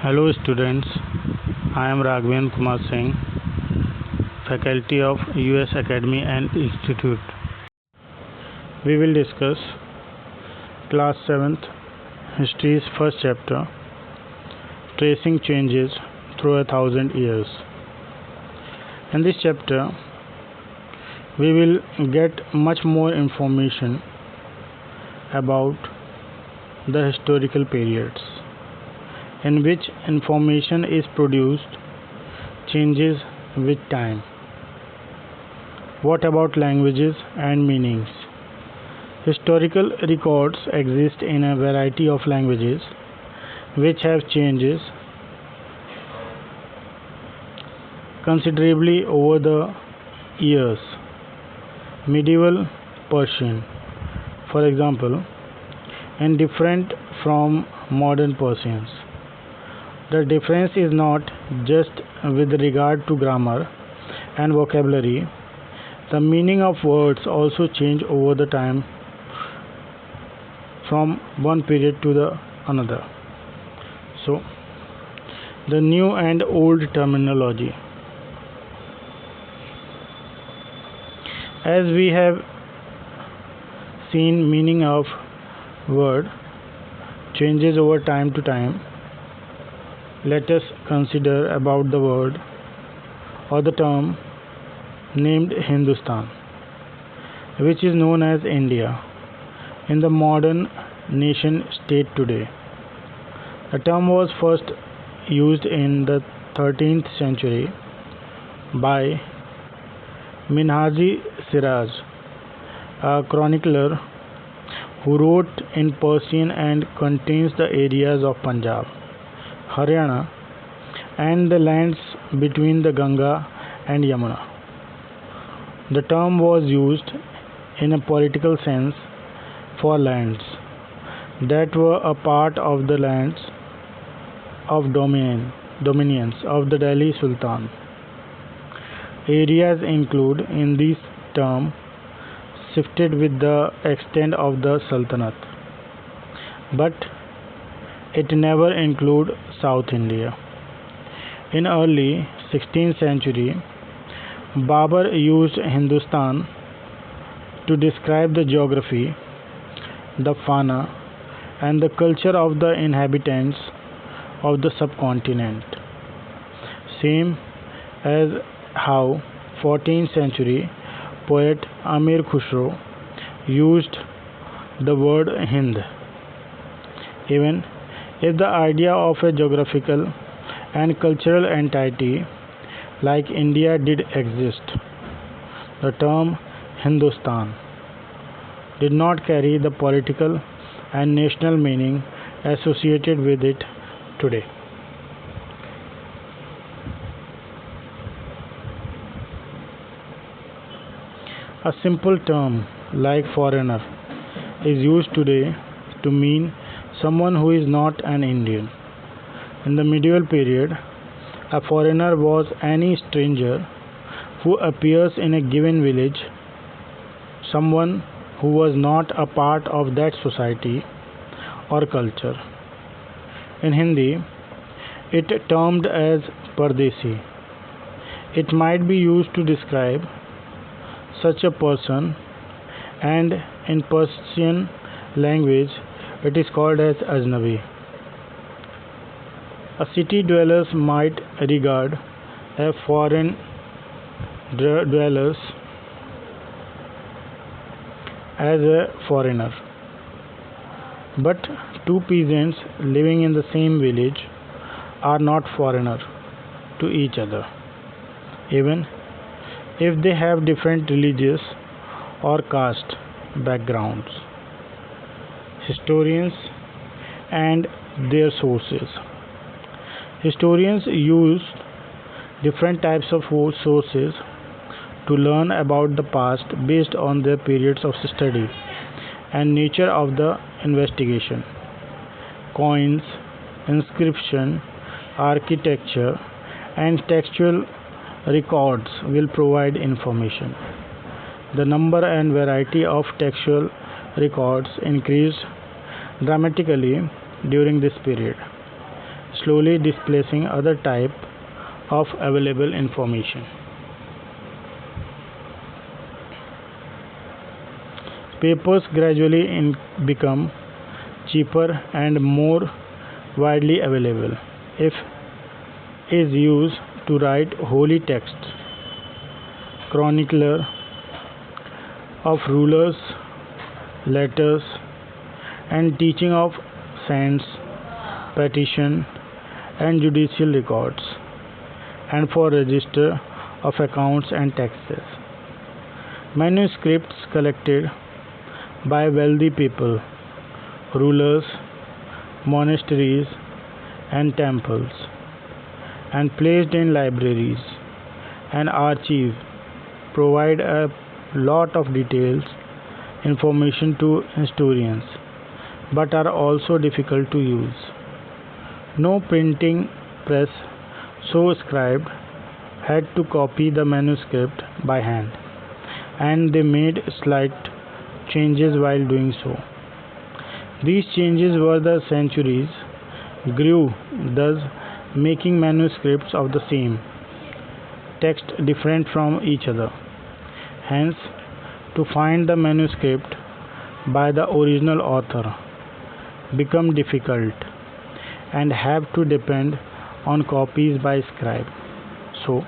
Hello students, I am Raghavendra Kumar Singh, faculty of US Academy and Institute. We will discuss class 7th history's first chapter, tracing changes through 1,000 years. In this chapter, we will get much more information about the historical periods in which information is produced changes with time. What about languages and meanings? Historical records exist in a variety of languages which have changes considerably over the years. Medieval Persian, for example, is different from modern Persians. The difference is not just with regard to grammar and vocabulary. The meaning of words also change over the time from one period to the another. So, the new and old terminology. As we have seen, meaning of word changes over time to time. Let us consider about the word or the term named Hindustan, which is known as India in the modern nation state today. The term was first used in the 13th century by Minhaji Siraj, a chronicler who wrote in Persian and contains the areas of Punjab, Haryana, and the lands between the Ganga and Yamuna. The term was used in a political sense for lands that were a part of the lands of dominions of the Delhi Sultan. Areas include in this term shifted with the extent of the Sultanate, but it never included South India. In early 16th century, Babur used Hindustan to describe the geography, the fauna, and the culture of the inhabitants of the subcontinent. Same as how 14th century poet Amir Khusro used the word Hind. Even if the idea of a geographical and cultural entity like India did exist, the term Hindustan did not carry the political and national meaning associated with it today. A simple term like foreigner is used today to mean someone who is not an Indian. In the medieval period, a foreigner was any stranger who appears in a given village, someone who was not a part of that society or culture. In Hindi, it is termed as Pardesi. It might be used to describe such a person, and in Persian language it is called as Ajnabi. A city dwellers might regard a foreign dwellers as a foreigner, but two peasants living in the same village are not foreigner to each other, even if they have different religious or caste backgrounds. Historians and their sources. Historians use different types of sources to learn about the past based on their periods of study and nature of the investigation. Coins, inscription, architecture, and textual records will provide information. The number and variety of textual records increased dramatically during this period. slowly displacing other type of available information. Papers gradually become cheaper and more widely available. If is used to write holy texts, chronicler of rulers, letters, and teaching of saints, petition, and judicial records, and for register of accounts and taxes. Manuscripts collected by wealthy people, rulers, monasteries, and temples, and placed in libraries and archives provide a lot of details information to historians, but are also difficult to use. No printing press, so scribed had to copy the manuscript by hand, and they made slight changes while doing so. These changes over the centuries grew, thus making manuscripts of the same text different from each other. Hence, to find the manuscript by the original author become difficult and have to depend on copies by scribe. So,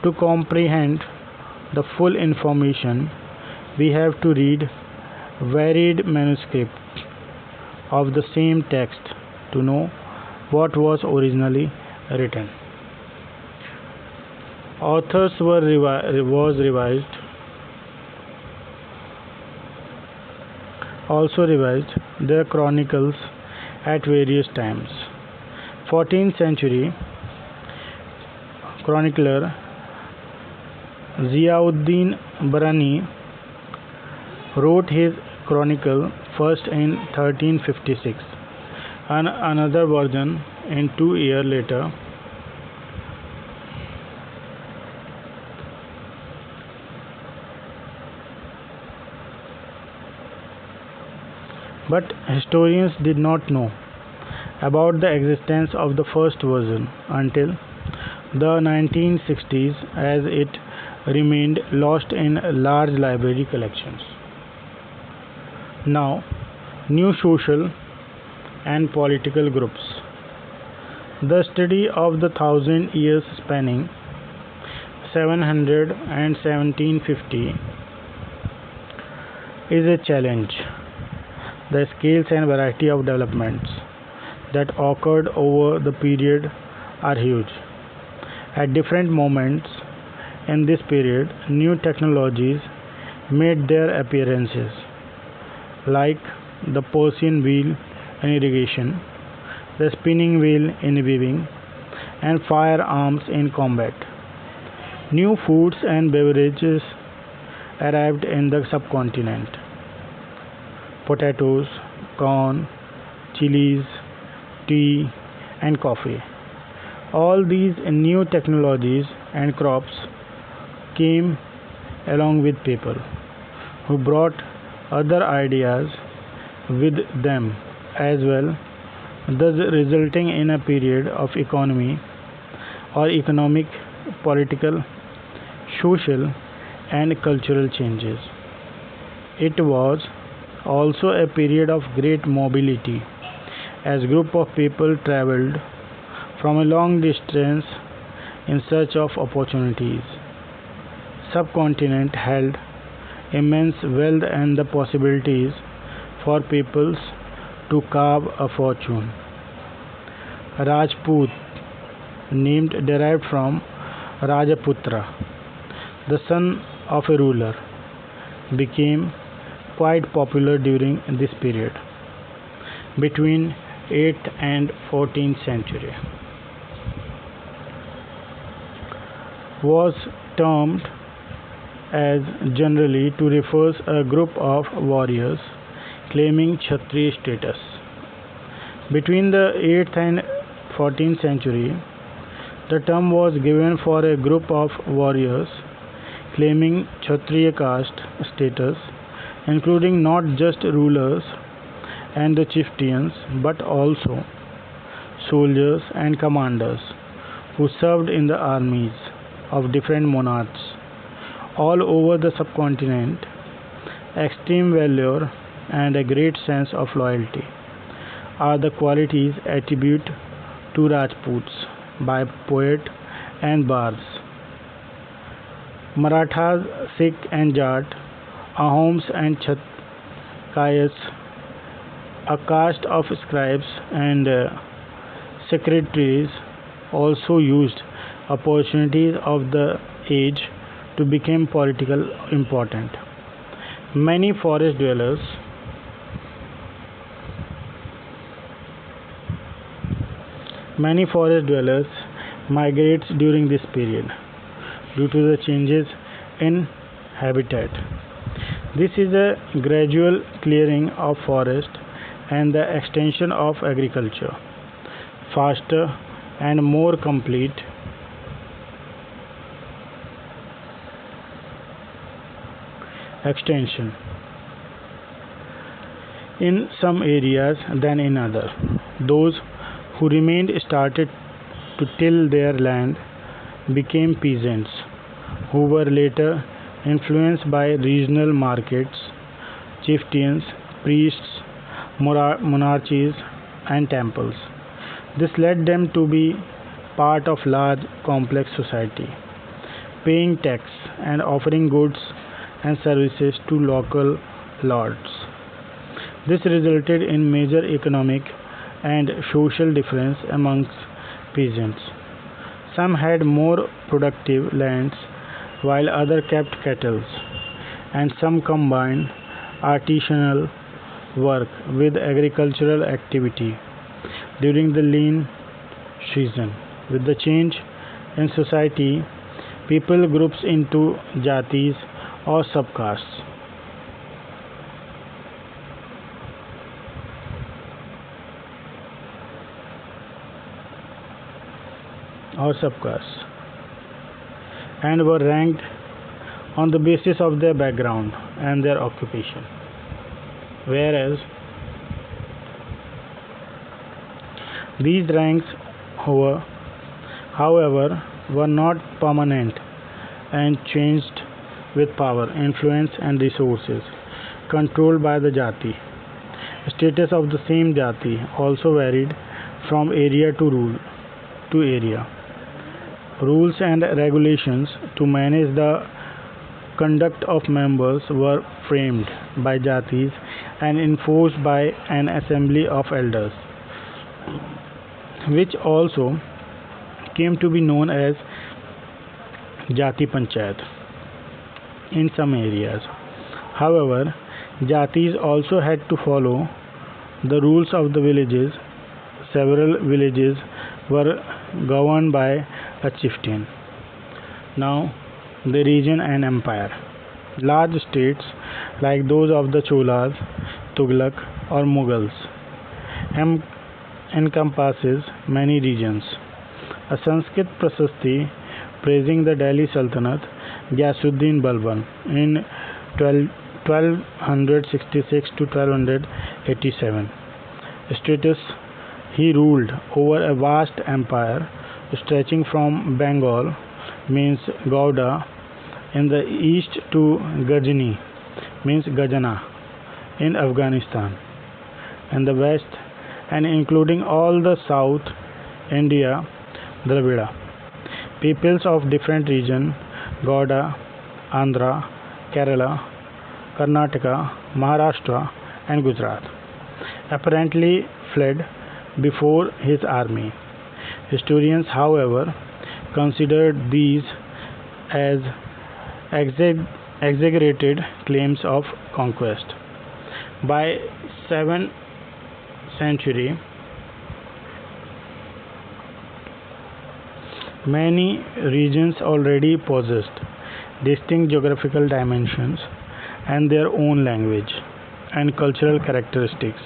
to comprehend the full information, we have to read varied manuscripts of the same text to know what was originally written. Authors also revised their chronicles at various times. 14th century chronicler Ziauddin Barani wrote his chronicle first in 1356 and another version in 2 years later. But historians did not know about the existence of the first version until the 1960s, as it remained lost in large library collections. Now, new social and political groups. The study of the 1,000 years spanning 700 and 1750 is a challenge. The scales and variety of developments that occurred over the period are huge. At different moments in this period, new technologies made their appearances, like the Persian wheel in irrigation, the spinning wheel in weaving, and firearms in combat. New foods and beverages arrived in the subcontinent. Potatoes, corn, chilies, tea, and coffee. All these new technologies and crops came along with people who brought other ideas with them as well, thus resulting in a period of economic, political, social, and cultural changes. It was also a period of great mobility, as group of people traveled from a long distance in search of opportunities. Subcontinent held immense wealth and the possibilities for peoples to carve a fortune. Rajput, named derived from Rajaputra, the son of a ruler, became quite popular during this period between 8th and 14th century. Was termed as generally to refer a group of warriors claiming Kshatriya status. Between the 8th and 14th century, the term was given for a group of warriors claiming Kshatriya caste status, including not just rulers and the chieftains, but also soldiers, and commanders who served in the armies of different monarchs all over the subcontinent. Extreme valor and a great sense of loyalty are the qualities attributed to Rajputs by poets and bards. Marathas, Sikh and Jat, Ahoms and Chatkayas, a caste of scribes and secretaries, also used opportunities of the age to become politically important. Many forest dwellers Many forest dwellers migrates during this period due to the changes in habitat. This is a gradual clearing of forest and the extension of agriculture. Faster and more complete extension in some areas than in others. Those who remained started to till their land became peasants, who were later influenced by regional markets, chieftains, priests, monarchies, and temples. This led them to be part of large complex society, paying tax and offering goods and services to local lords. This resulted in major economic and social difference amongst peasants. Some had more productive lands while others kept cattle, and some combined artisanal work with agricultural activity during the lean season. With the change in society, people groups into jatis or subcastes. And were ranked on the basis of their background and their occupation. Whereas these ranks, however, were not permanent and changed with power, influence, and resources controlled by the jati. Status of the same jati also varied from area to area. Rules and regulations to manage the conduct of members were framed by jatis and enforced by an assembly of elders, which also came to be known as Jati Panchayat in some areas. However, jatis also had to follow the rules of the villages. Several villages were governed by a chieftain. Now, the region and empire. Large states like those of the Cholas, Tughlaq, or Mughals encompasses many regions. A Sanskrit Prasasti praising the Delhi Sultanate, Ghiyasuddin Balban, in 1266 to 1287 status he ruled over a vast empire stretching from Bengal, means Gauda, in the east to Ghazni, means Gajana, in Afghanistan, and the west, and including all the south India, Dravida. Peoples of different regions, Gauda, Andhra, Kerala, Karnataka, Maharashtra, and Gujarat, apparently fled before his army. Historians, however, considered these as exaggerated claims of conquest. By 7th century, many regions already possessed distinct geographical dimensions and their own language and cultural characteristics,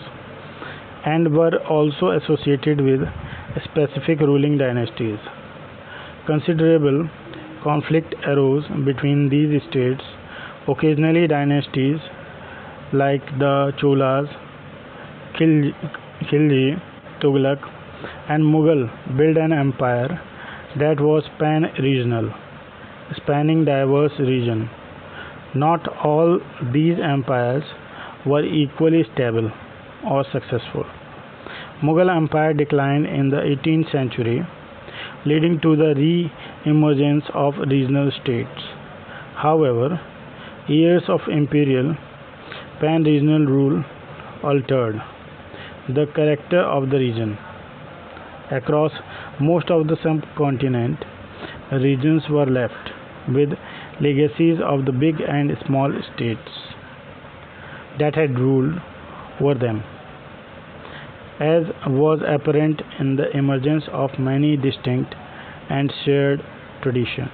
and were also associated with specific ruling dynasties. Considerable conflict arose between these states. Occasionally, dynasties like the Cholas, Khilji, Tughlaq, and Mughal built an empire that was pan-regional, spanning diverse regions. Not all these empires were equally stable or successful. Mughal Empire declined in the 18th century, leading to the re-emergence of regional states. However, years of imperial pan-regional rule altered the character of the region. Across most of the subcontinent, regions were left with legacies of the big and small states that had ruled over them, as was apparent in the emergence of many distinct and shared traditions.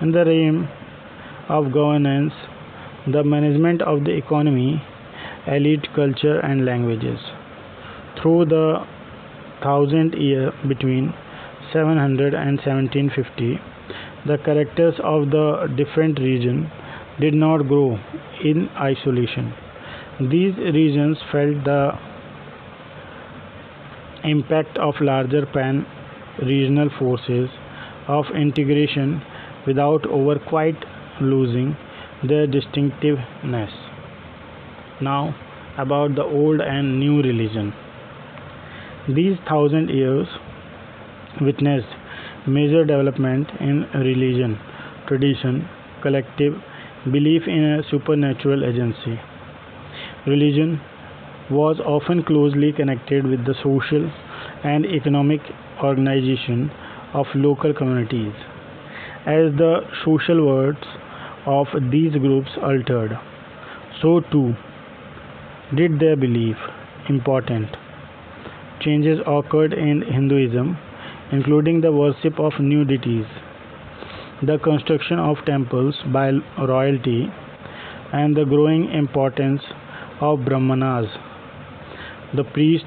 In the realm of governance, the management of the economy, elite culture, and languages. Through the thousand year between 700 and 1750, the characters of the different regions did not grow in isolation. These regions felt the impact of larger pan-regional forces of integration without over quite losing their distinctiveness. Now, about the old and new religion. These thousand years witnessed major development in religion, tradition, collective belief in a supernatural agency. Religion was often closely connected with the social and economic organization of local communities. As the social worlds of these groups altered, so too did their belief. Important changes occurred in Hinduism, including the worship of new deities, the construction of temples by royalty, and the growing importance of Brahmanas, the priest,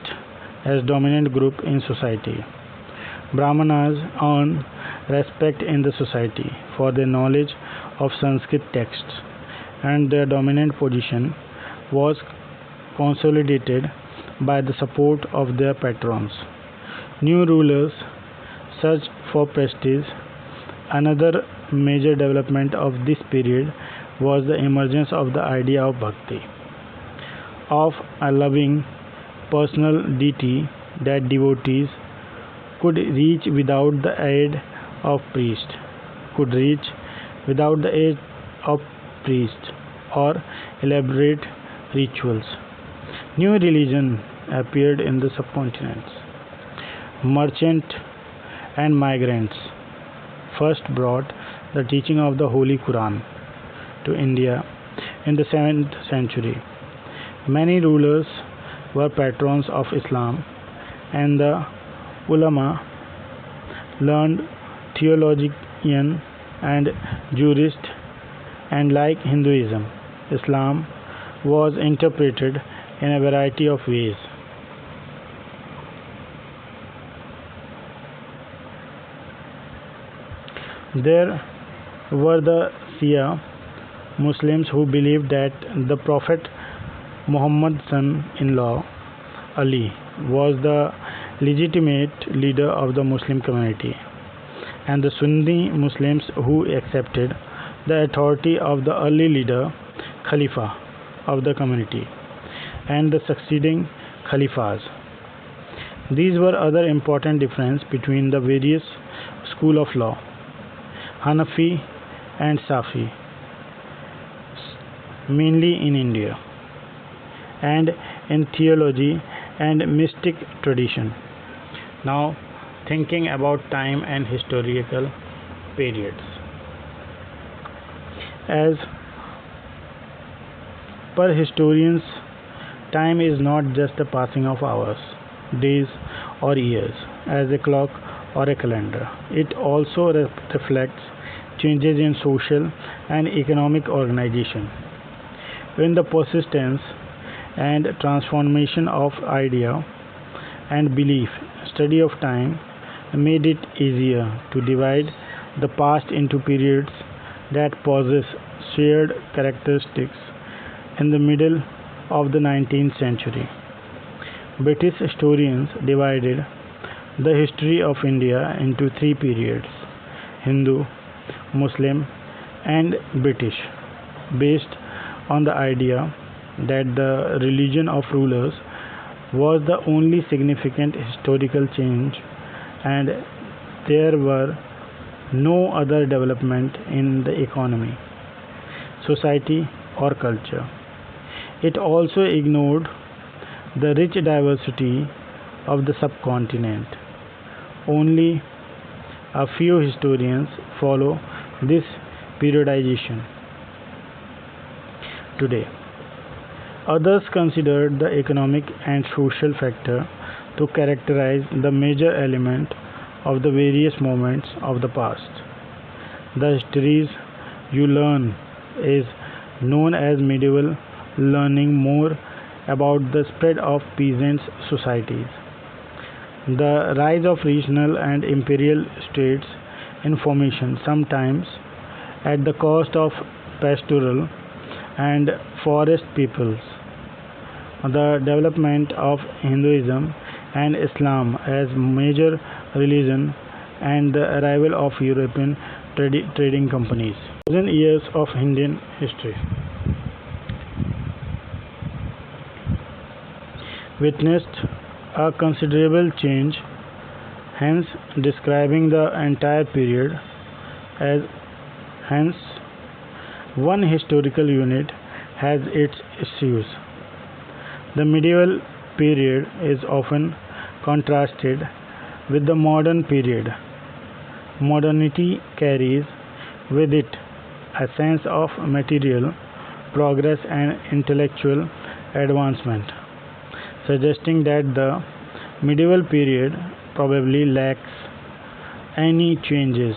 as dominant group in society. Brahmanas earned respect in the society for their knowledge of Sanskrit texts, and their dominant position was consolidated by the support of their patrons. New rulers searched for prestige. Another major development of this period was the emergence of the idea of bhakti, of a loving personal deity that devotees could reach without the aid of priest, could reach without the aid of priest or elaborate rituals. New religion appeared in the subcontinents. Merchant and migrants first brought the teaching of the Holy Quran to India in the 7th century. Many rulers were patrons of Islam, and the ulama, learned theologian and jurist, and like Hinduism, Islam was interpreted in a variety of ways. There were the Shia Muslims who believed that the Prophet Muhammad's son-in-law Ali was the legitimate leader of the Muslim community, and the Sunni Muslims who accepted the authority of the early leader, Khalifa of the community, and the succeeding Khalifas. These were other important differences between the various schools of law, Hanafi and Safi, mainly in India, and in theology and mystic tradition. Now, thinking about time and historical periods. As per historians, time is not just the passing of hours, days, or years as a clock or a calendar. It also reflects changes in social and economic organization. In the persistence and transformation of idea and belief, study of time made it easier to divide the past into periods that possess shared characteristics. In the middle of the 19th century, British historians divided the history of India into three periods: Hindu, Muslim, and British, based on the idea that the religion of rulers was the only significant historical change and there were no other development in the economy, society, or culture. It also ignored the rich diversity of the subcontinent. Only a few historians follow this periodization today. Others considered the economic and social factor to characterize the major element of the various moments of the past. The histories you learn is known as medieval learning more about the spread of peasant societies, the rise of regional and imperial states in formation, sometimes at the cost of pastoral and forest peoples, the development of Hinduism and Islam as major religion, and the arrival of European trading companies. 1000 years of Indian history witnessed a considerable change, hence describing the entire period as hence one historical unit has its issues. The medieval period is often contrasted with the modern period. Modernity carries with it a sense of material progress and intellectual advancement, suggesting that the medieval period probably lacks any changes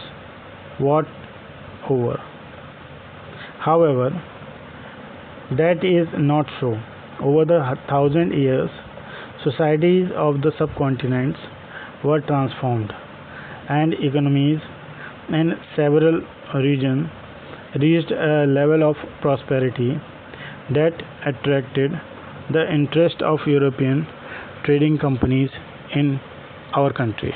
whatever. However, that is not so. Over the 1000 years, societies of the subcontinents were transformed, and economies in several regions reached a level of prosperity that attracted the interest of European trading companies in our country.